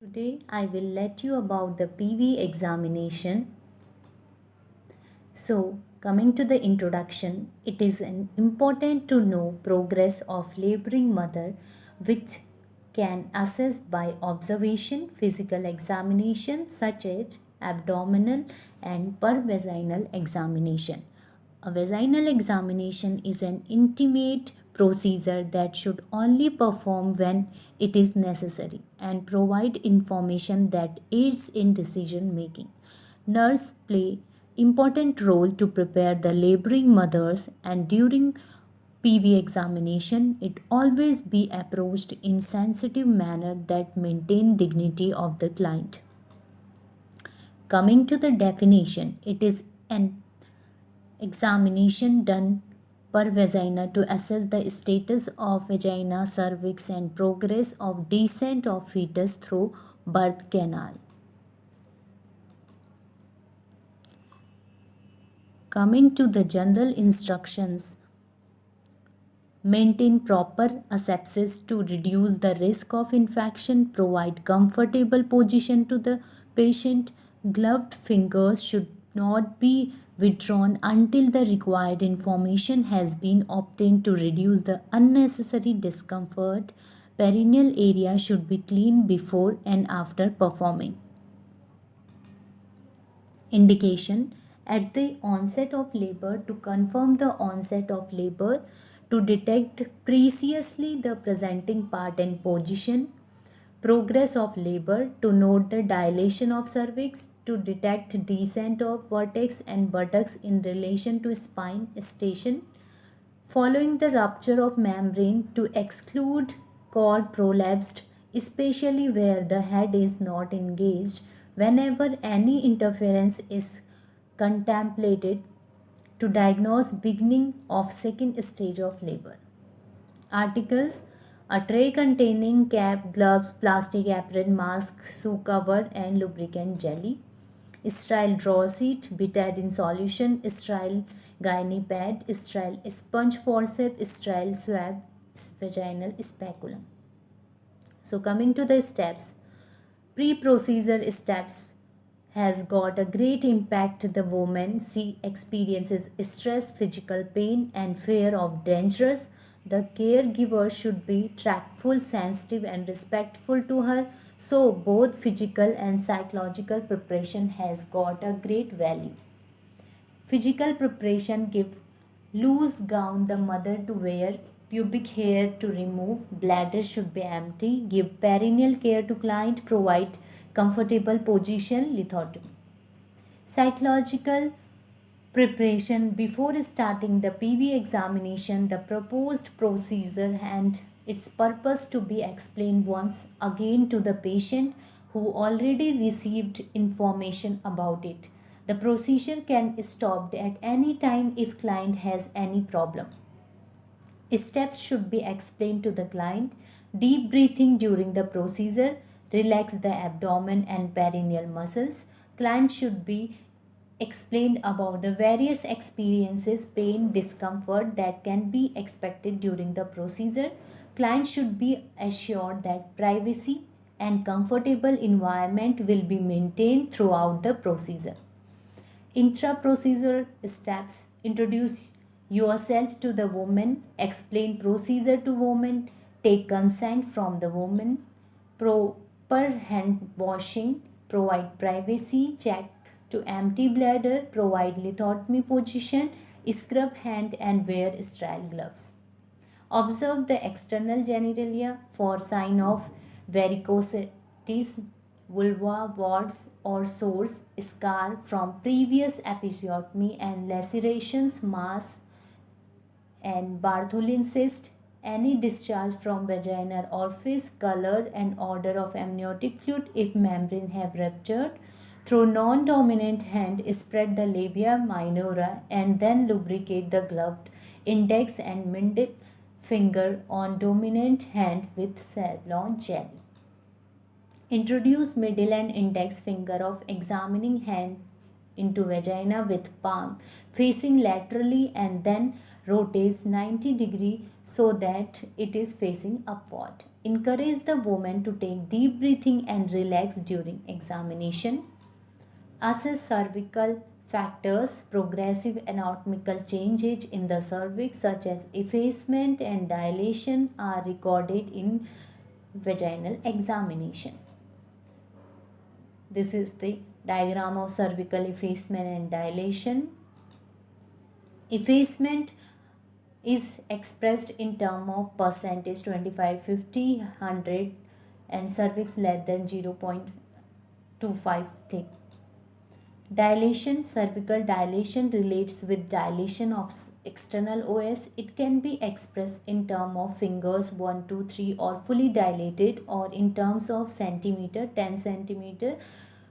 Today I will let you about the PV examination. So, coming to the introduction, it is important to know progress of laboring mother which can assess by observation, physical examination such as abdominal and per vaginal examination. A vaginal examination is an intimate procedure that should only perform when it is necessary and provide information that aids in decision making. Nurse play important role to prepare the laboring mothers, and during PV examination it always be approached in sensitive manner that maintain dignity of the client. Coming to the definition, it is an examination done per vagina to assess the status of vagina, cervix, and progress of descent of fetus through birth canal. Coming to the general instructions, maintain proper asepsis to reduce the risk of infection, provide comfortable position to the patient. Gloved fingers should not be withdrawn until the required information has been obtained to reduce the unnecessary discomfort. Perineal area should be cleaned before and after performing. Indication at the onset of labor to confirm the onset of labor, to detect precisely the presenting part and position. Progress of labor to note the dilation of cervix, to detect descent of vertex and buttocks in relation to spine station. Following the rupture of membrane, to exclude cord prolapsed, especially where the head is not engaged. Whenever any interference is contemplated, to diagnose beginning of second stage of labor. Articles: a tray containing cap, gloves, plastic apron, mask, shoe cover, and lubricant jelly. Sterile drawsheet, betadine solution, sterile Gynae pad, sterile sponge forceps, sterile swab, vaginal speculum. So coming to the steps, pre-procedure steps has got a great impact. The woman she experiences stress, physical pain, and fear of dangerous. The caregiver should be tractful, sensitive, and respectful to her. So both physical and psychological preparation has got a great value. Physical preparation: give loose gown the mother to wear, pubic hair to remove, bladder should be empty, give perineal care to client, provide comfortable position, lithotomy. Psychological preparation: before starting the PV examination, the proposed procedure and its purpose to be explained once again to the patient who already received information about it. The procedure can stop at any time if client has any problem. Steps should be explained to the client. Deep breathing during the procedure relax the abdomen and perineal muscles. Client should be explained about the various experiences, pain, discomfort that can be expected during the procedure. Client should be assured that privacy and comfortable environment will be maintained throughout the procedure. Intra-procedure steps: introduce yourself to the woman, explain procedure to woman, take consent from the woman, proper hand washing, provide privacy, check to empty bladder, provide lithotomy position, scrub hand and wear sterile gloves. Observe the external genitalia for sign of varicosities, vulva, warts or sores, scar from previous episiotomy and lacerations, mass and Bartholin cyst, any discharge from vaginal orifice, color and odor of amniotic fluid if membrane have ruptured. Through non-dominant hand, spread the labia minora and then lubricate the gloved index and middle finger on dominant hand with Savlon jelly. Introduce middle and index finger of examining hand into vagina with palm facing laterally and then rotates 90 degree so that it is facing upward. Encourage the woman to take deep breathing and relax during examination. Assess cervical factors. Progressive anatomical changes in the cervix, such as effacement and dilation, are recorded in vaginal examination. This is the diagram of cervical effacement and dilation. Effacement is expressed in term of percentage 25, 50, 100 and cervix less than 0.25 thick. Dilation, cervical dilation relates with dilation of external OS. It can be expressed in terms of fingers 1, 2, 3 or fully dilated, or in terms of centimeter. 10 centimeter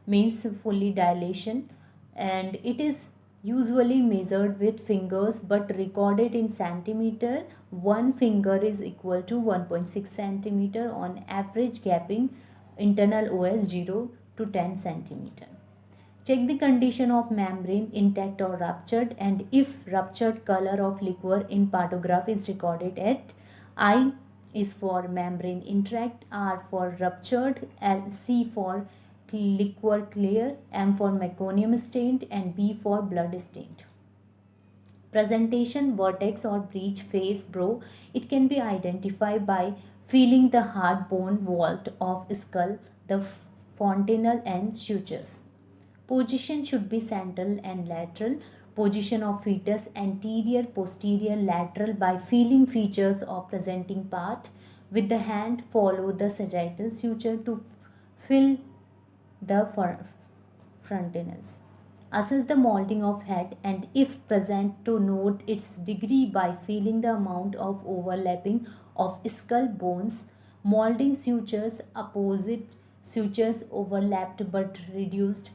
means fully dilation, and it is usually measured with fingers but recorded in centimeter. One finger is equal to 1.6 centimeter on average, gapping internal OS 0 to 10 centimeter. Check the condition of membrane intact or ruptured, and if ruptured, color of liquor in partograph is recorded at I is for membrane intact, R for ruptured, L, C for liquor clear, M for meconium stained, and B for blood stained. Presentation, vertex or breech face brow. It can be identified by feeling the hard bone vault of skull, the fontanelle and sutures. Position should be central and lateral. Position of fetus anterior, posterior, lateral by feeling features of presenting part. With the hand, follow the sagittal suture to fill the fontanelles. Assess the molding of head and if present to note its degree by feeling the amount of overlapping of skull bones. Molding sutures, opposite sutures overlapped but reduced,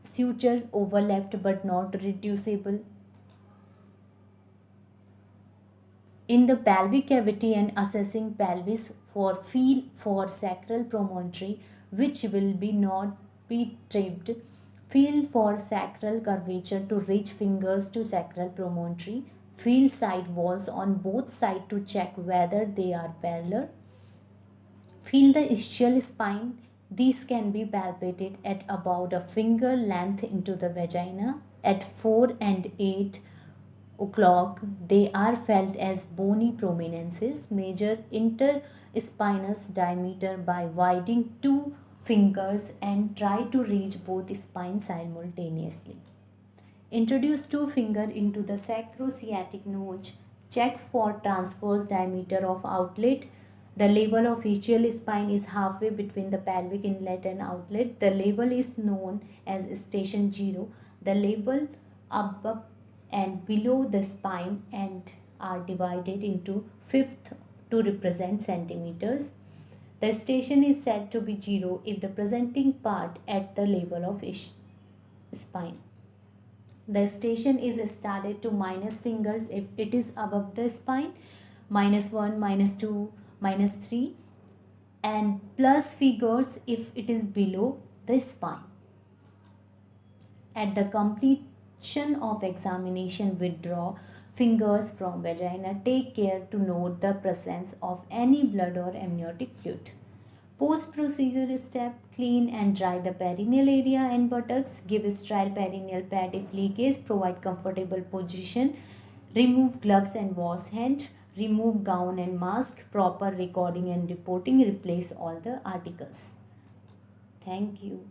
sutures overlapped but not reducible. In the pelvic cavity and assessing pelvis for feel for sacral promontory, which will be not be tripped. Feel for sacral curvature to reach fingers to sacral promontory. Feel side walls on both sides to check whether they are parallel. Feel the ischial spine. These can be palpated at about a finger length into the vagina. At 4 and 8 o'clock, they are felt as bony prominences. Measure interspinous diameter by widening two fingers and try to reach both spines simultaneously. Introduce two fingers into the sacrosciatic notch. Check for transverse diameter of outlet. The level of ischial spine is halfway between the pelvic inlet and outlet. The level is known as station 0. The level above and below the spine and are divided into fifth to represent centimeters. The station is said to be 0 if the presenting part at the level of spine. The station is started to minus fingers if it is above the spine, -1, -2, -3, and plus figures if it is below the spine. At the completion of examination, withdraw fingers from vagina. Take care to note the presence of any blood or amniotic fluid. Post-procedure step, clean and dry the perineal area and buttocks. Give sterile perineal pad if leakage. Provide comfortable position. Remove gloves and wash hands. Remove gown and mask. Proper recording and reporting. Replace all the articles. Thank you.